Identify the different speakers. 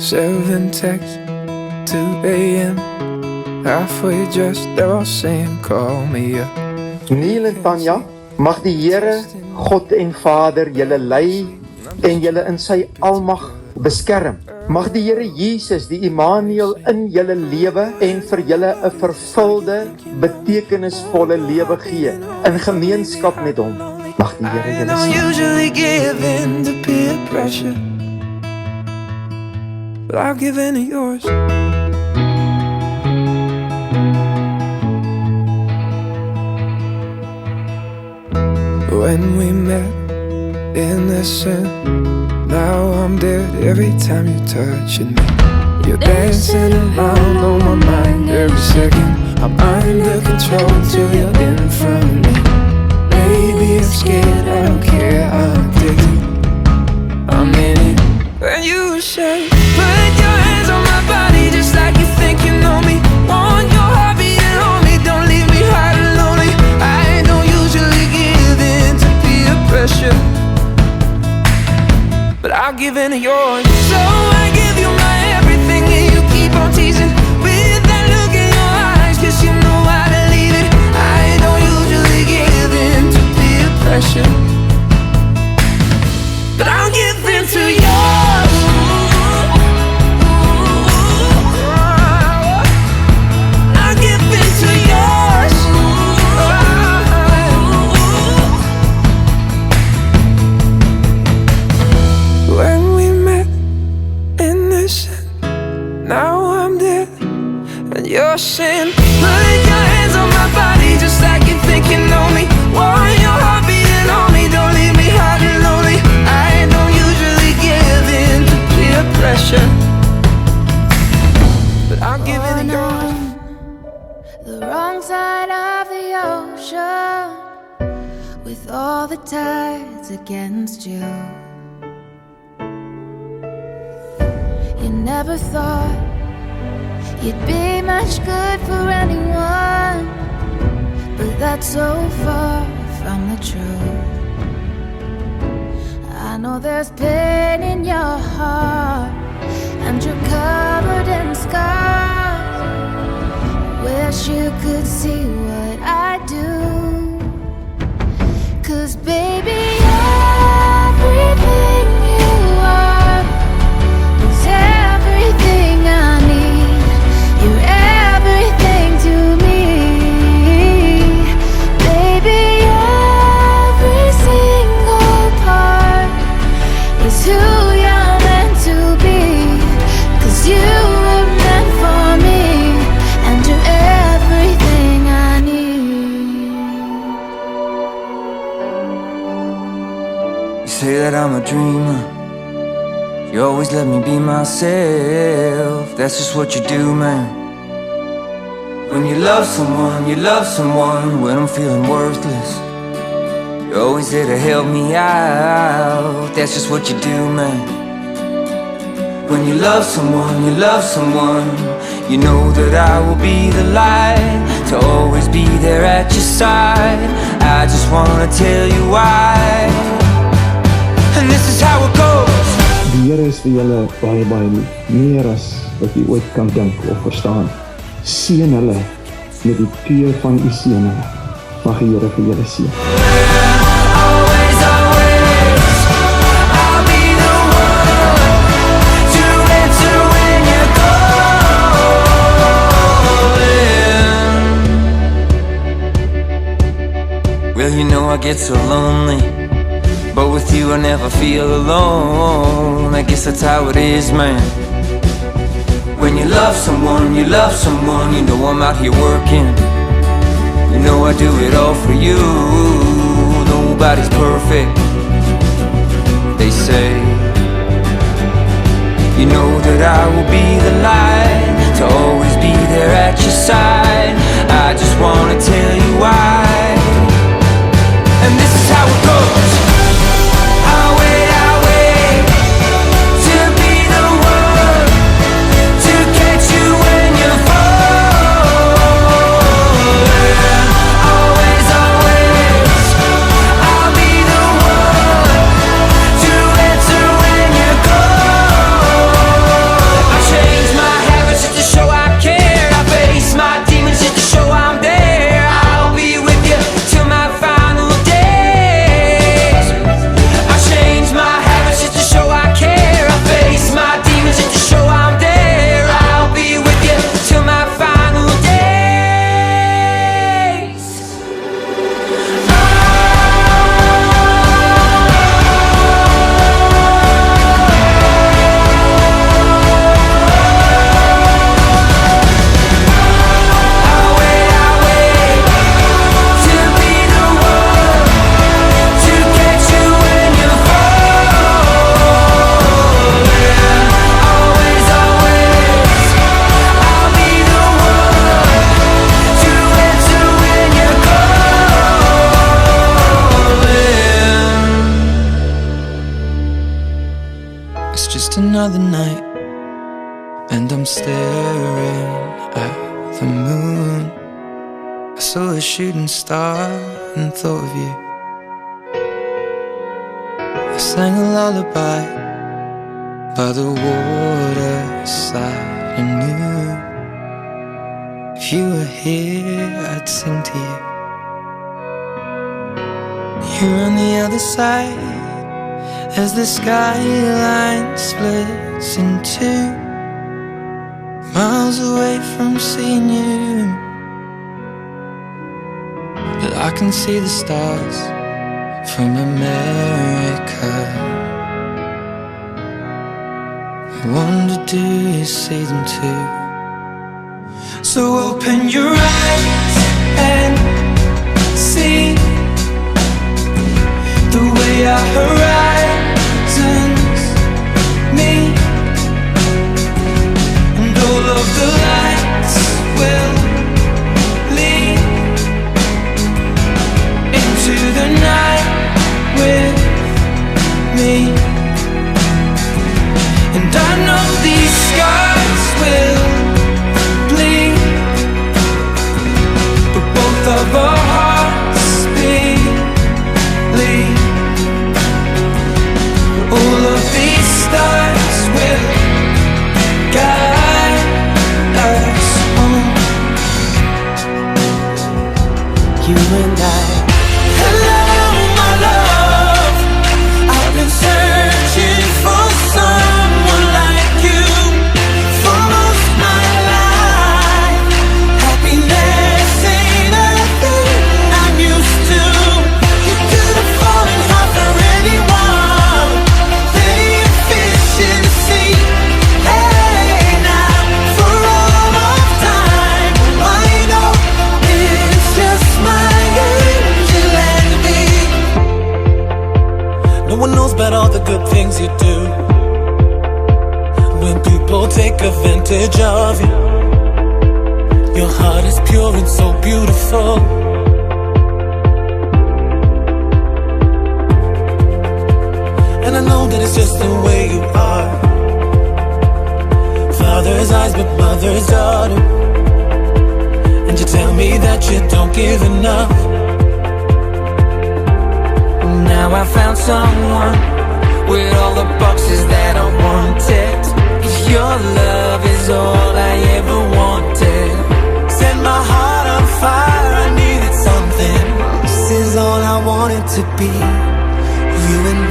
Speaker 1: 7 texts, 2 a.m. Halfway dressed, they're all saying, call me up.
Speaker 2: Neil en Tanya, mag die Here, God en Vader, julle lei en julle in sy almag beskerm. Mag die Here Jesus, die Immanuel, in julle lewe en vir julle 'n vervulde, betekenisvolle lewe gee in gemeenskap met hom. Mag die Here julle
Speaker 1: seën. Usually give in to peer pressure, but I'll give in to yours. When we met, innocent, now I'm dead every time you're touching me. You're dancing around on my mind every second. I'm under control till you're in front of me. Baby, I'm scared, I don't care, I'm addicted, I'm in it. When you say, put your hands on my body just like you think you know me. Want your heart beating on me, don't leave me hard and lonely. I don't usually give in to peer pressure, but I'll give in to yours. So I give you my everything and you keep on teasing with that look in your eyes, 'cause you know how to leave it. I don't usually give in to peer pressure, but I'll give in to yours. I'll give in to yours. When we met, innocent, now I'm dead, and you're saying, put your hands on my body just like you think you know me. Want your heart beating on me, don't leave me hard and lonely. I don't usually give in to peer pressure, but I'll give in to yours.
Speaker 3: The wrong side of the ocean, with all the tides against you. You never thought you'd be much good for anyone, but that's so far from the truth. I know there's pain in your heart, and you're covered in scars. Wish you could see what I do, 'cause baby, everything you are is everything I need. You're everything to me, baby. Every single part is who you're meant to be, 'cause you were meant for me, and you're everything I need.
Speaker 4: You say that I'm a dreamer, you always let me be myself. That's just what you do, man. When you love someone when I'm feeling worthless. You're always there to help me out. That's just what you do, man. When you love someone, you know that I will be the light, to always be there at your side. I just wanna tell you why, and this is how it goes.
Speaker 5: Die Here is vir julle baie, baie lief, meer as wat jy ooit kan dink of verstaan. Seën hulle met die keur van u seëning. Mag die Here vir julle seën.
Speaker 4: Always, always, I'll be the one to answer when you're calling. Well, you know I get so lonely, but with you I never feel alone. I guess that's how it is, man. When you love someone, you know I'm out here working. You know I do it all for you. Nobody's perfect, they say. You know that I will be the light, to always be there at your side. I just wanna tell you why, and this is how it goes. I'll wait to be the one to catch you when you're falling. Always, always, I'll be the one to answer when you're calling.
Speaker 1: another night, and I'm staring at the moon. I saw a shooting star and thought of you. I sang a lullaby by the waterside and knew if you were here I'd sing to you. You're on the other side as the skyline splits in two, miles away from seeing you. But I can see the stars from America. I wonder, do you see them too? So open your eyes and see the way our horizons meet, and all of the lights will lead into the night with me. And I know these scars will bleed, but both of our hearts bleed. All of these stars will guide us home. You and I. Hello, my love. I've been searching for someone like you for most my life. Happiness ain't a thing I'm used to. You could have fallen hard for anyone. Plenty of fish in the sea. Hey, now for all of time, I know it's just my angel and me.
Speaker 6: No one knows about all the good things you do. When people take advantage of you, your heart is pure and so beautiful. And I know that it's just the way you are. Father's eyes but mother's daughter. And you tell me that you don't give enough.
Speaker 4: Now I found someone with all the boxes that I wanted. 'Cause your love is all I ever wanted.
Speaker 6: Set my heart on fire, I needed something. This is all I wanted to be. You and